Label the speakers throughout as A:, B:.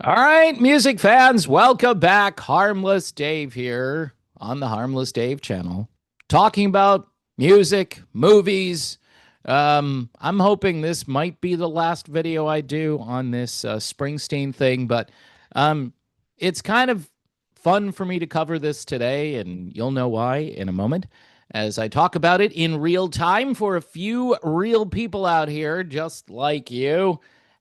A: All right, music fans, welcome back. Harmless Dave here on the Harmless Dave channel, talking about music, movies. I'm hoping this might be the last video I do on this Springsteen thing, but um, it's kind of fun for me to cover this today, and you'll know why in a moment as I talk about it in real time for a few real people out here, just like you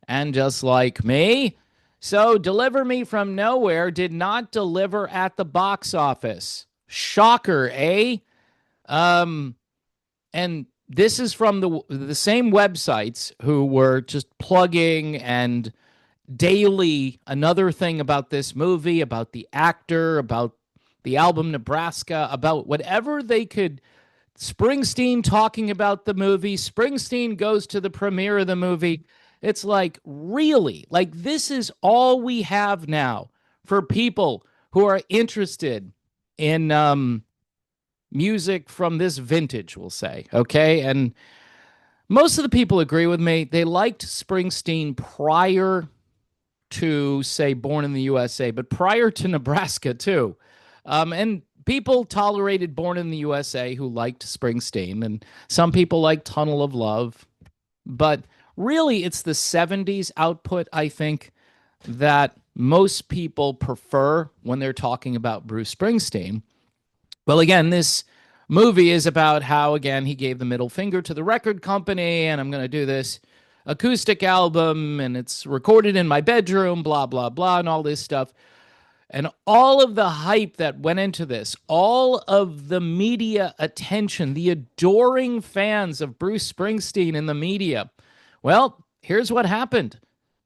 A: and just like me. So, Deliver Me From Nowhere did not deliver at the box office. Shocker, eh? Um, and this is from the same websites who were just plugging and daily another thing about this movie, about the actor, about the album Nebraska, about whatever they could. Springsteen talking about the movie. Springsteen goes to the premiere of the movie. It's like, really? Like, this is all we have now for people who are interested in music from this vintage, we'll say. Okay. And most of the people agree with me. They liked Springsteen prior to, say, Born in the USA, but prior to Nebraska, too. And people tolerated Born in the USA who liked Springsteen, and some people like Tunnel of Love. But really, it's the 70s output, I think, that most people prefer when they're talking about Bruce Springsteen. Well, again, this movie is about how, again, he gave the middle finger to the record company, and I'm going to do this acoustic album, and it's recorded in my bedroom, blah, blah, blah, and all this stuff. And all of the hype that went into this, all of the media attention, the adoring fans of Bruce Springsteen in the media. Well, here's what happened.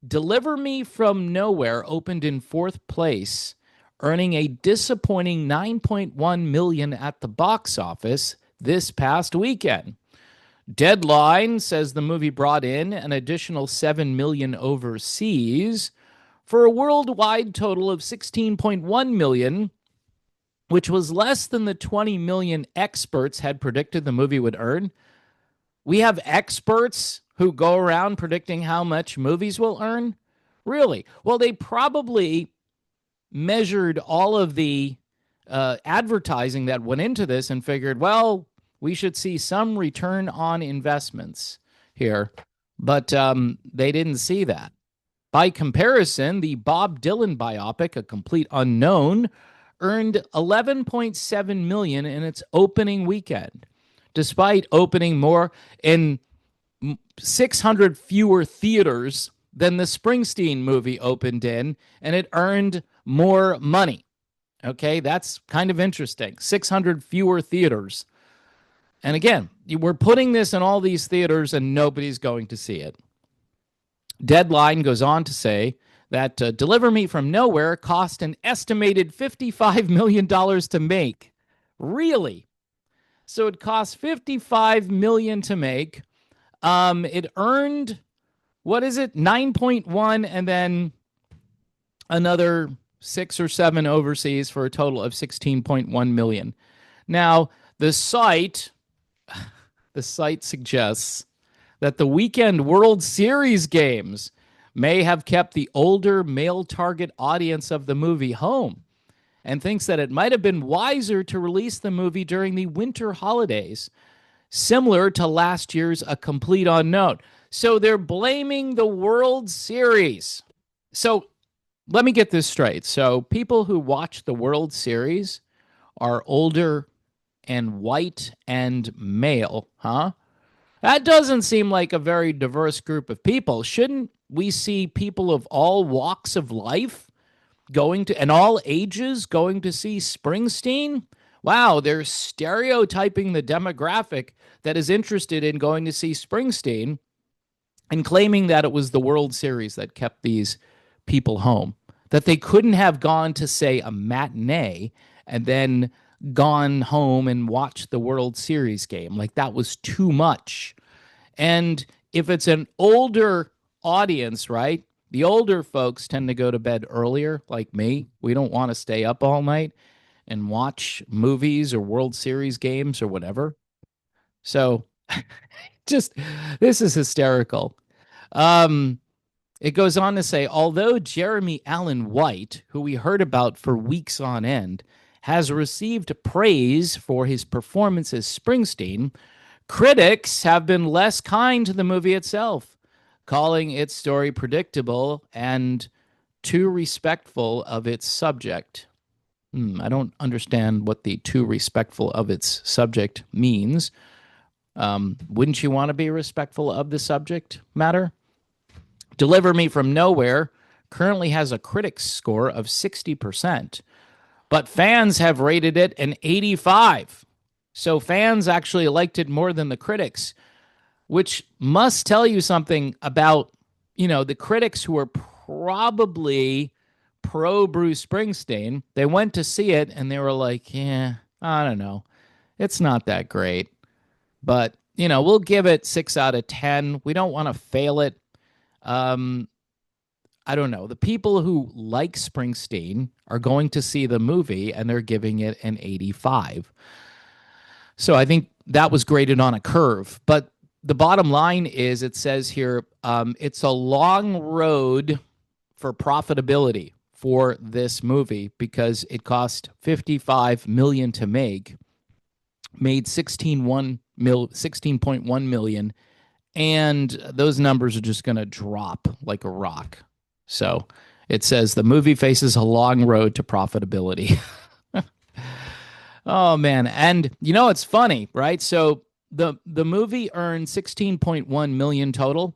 A: Deliver Me From Nowhere opened in fourth place, earning a disappointing 9.1 million at the box office this past weekend. Deadline says the movie brought in an additional 7 million overseas for a worldwide total of 16.1 million, which was less than the 20 million experts had predicted the movie would earn. We have experts who go around predicting how much movies will earn. Really? Well, they probably measured all of the advertising that went into this and figured, well, we should see some return on investments here. But they didn't see that. By comparison, the Bob Dylan biopic, A Complete Unknown, earned 11.7 million in its opening weekend, despite opening more in 600 fewer theaters than the Springsteen movie opened in, and it earned more money. Okay, that's kind of interesting. 600 fewer theaters. And again, we're putting this in all these theaters and nobody's going to see it. Deadline goes on to say that Deliver Me From Nowhere cost an estimated $55 million to make. Really? So it cost $55 million to make. It earned, what is it, 9.1 and then another 6 or 7 overseas for a total of 16.1 million. Now, the site suggests that the weekend World Series games may have kept the older male target audience of the movie home and thinks that it might have been wiser to release the movie during the winter holidays, similar to last year's A Complete Unknown. So they're blaming the World Series. So let me get this straight. So people who watch the World Series are older and white and male, huh? That doesn't seem like a very diverse group of people. Shouldn't we see people of all walks of life going to, and all ages going to see Springsteen? Wow, they're stereotyping the demographic that is interested in going to see Springsteen and claiming that it was the World Series that kept these people home. That they couldn't have gone to, say, a matinee and then gone home and watched the World Series game. Like, that was too much. And if it's an older audience, right? The older folks tend to go to bed earlier, like me. We don't want to stay up all night and watch movies or World Series games or whatever. So just this is hysterical. Um, It goes on to say, although Jeremy Allen White, who we heard about for weeks on end, has received praise for his performance as Springsteen, critics have been less kind to the movie itself, calling its story predictable and too respectful of its subject. I don't understand what the too respectful of its subject means. Wouldn't you want to be respectful of the subject matter? Deliver Me From Nowhere currently has a critics score of 60%, but fans have rated it an 85. So fans actually liked it more than the critics, which must tell you something about, the critics who are probably pro Bruce Springsteen. They went to see it and they were like, yeah, I don't know. It's not that great. But, we'll give it 6 out of 10. We don't want to fail it. I don't know. The people who like Springsteen are going to see the movie and they're giving it an 85. So I think that was graded on a curve. But the bottom line is, it says here, it's a long road for profitability for this movie because it cost $55 million to make, made 16.1 million, and those numbers are just going to drop like a rock. So it says the movie faces a long road to profitability. Oh man, and it's funny, right? So the movie earned 16.1 million total,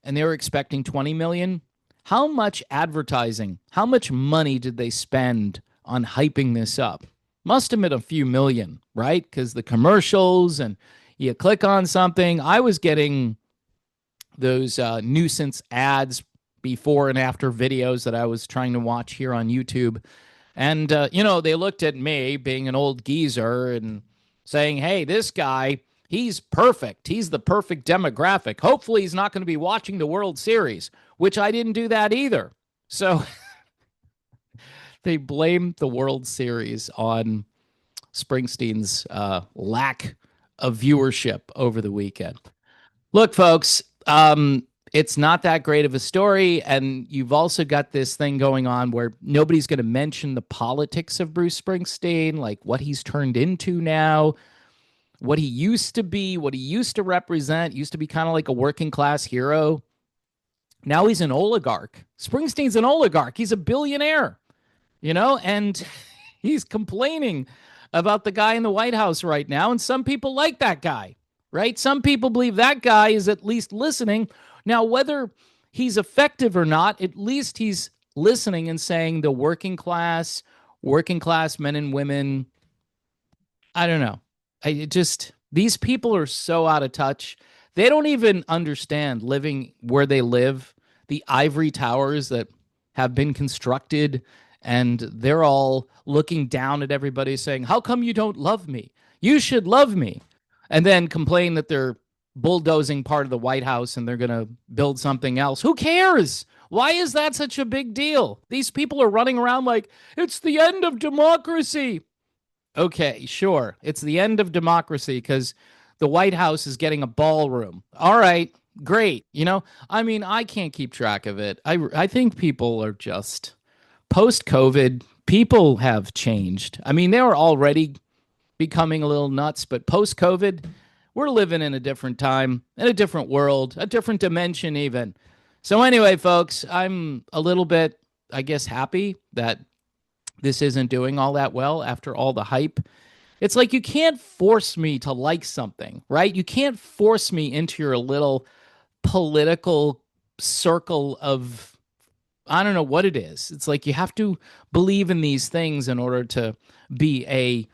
A: and they were expecting 20 million. How much advertising, how much money did they spend on hyping this up? Must have been a few million, right? Because the commercials, and you click on something. I was getting those nuisance ads before and after videos that I was trying to watch here on YouTube. And, they looked at me being an old geezer and saying, hey, this guy, he's perfect. He's the perfect demographic. Hopefully he's not going to be watching the World Series, which I didn't do that either. So they blamed the World Series on Springsteen's lack of viewership over the weekend. Look, folks, it's not that great of a story, and you've also got this thing going on where nobody's going to mention the politics of Bruce Springsteen, like what he's turned into now, what he used to be, what he used to represent, used to be kind of like a working class hero. Now he's an oligarch. Springsteen's an oligarch. He's a billionaire, and he's complaining about the guy in the White House right now, and some people like that guy, right? Some people believe that guy is at least listening. Now, whether he's effective or not, at least he's listening and saying the working class men and women, I don't know. These people are so out of touch. They don't even understand living where they live, the ivory towers that have been constructed, and they're all looking down at everybody saying, how come you don't love me? You should love me. And then complain that they're bulldozing part of the White House and they're going to build something else. Who cares? Why is that such a big deal? These people are running around like, it's the end of democracy. Okay, sure. It's the end of democracy because the White House is getting a ballroom. All right, great. I can't keep track of it. I think people are just, post-COVID, people have changed. They were already becoming a little nuts, but post-COVID, we're living in a different time, in a different world, a different dimension even. So anyway, folks, I'm a little bit, I guess, happy that this isn't doing all that well after all the hype. It's like you can't force me to like something, right? You can't force me into your little political circle of, I don't know what it is. It's like you have to believe in these things in order to be a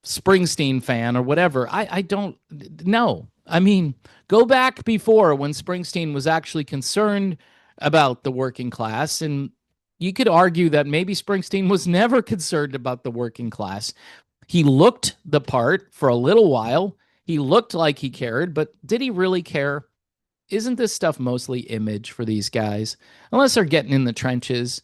A: Springsteen fan or whatever. I don't know. Go back before when Springsteen was actually concerned about the working class, and you could argue that maybe Springsteen was never concerned about the working class. He looked the part for a little while. He looked like he cared, but did he really care? Isn't this stuff mostly image for these guys? Unless they're getting in the trenches.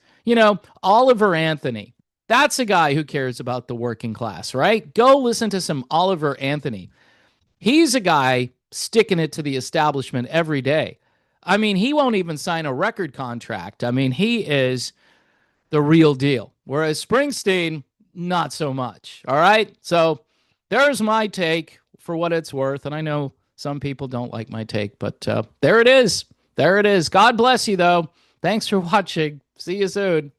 A: Oliver Anthony. That's a guy who cares about the working class, right? Go listen to some Oliver Anthony. He's a guy sticking it to the establishment every day. I mean, he won't even sign a record contract. I mean, he is the real deal. Whereas Springsteen, not so much. All right. So there's my take for what it's worth. And I know some people don't like my take, but there it is. There it is. God bless you, though. Thanks for watching. See you soon.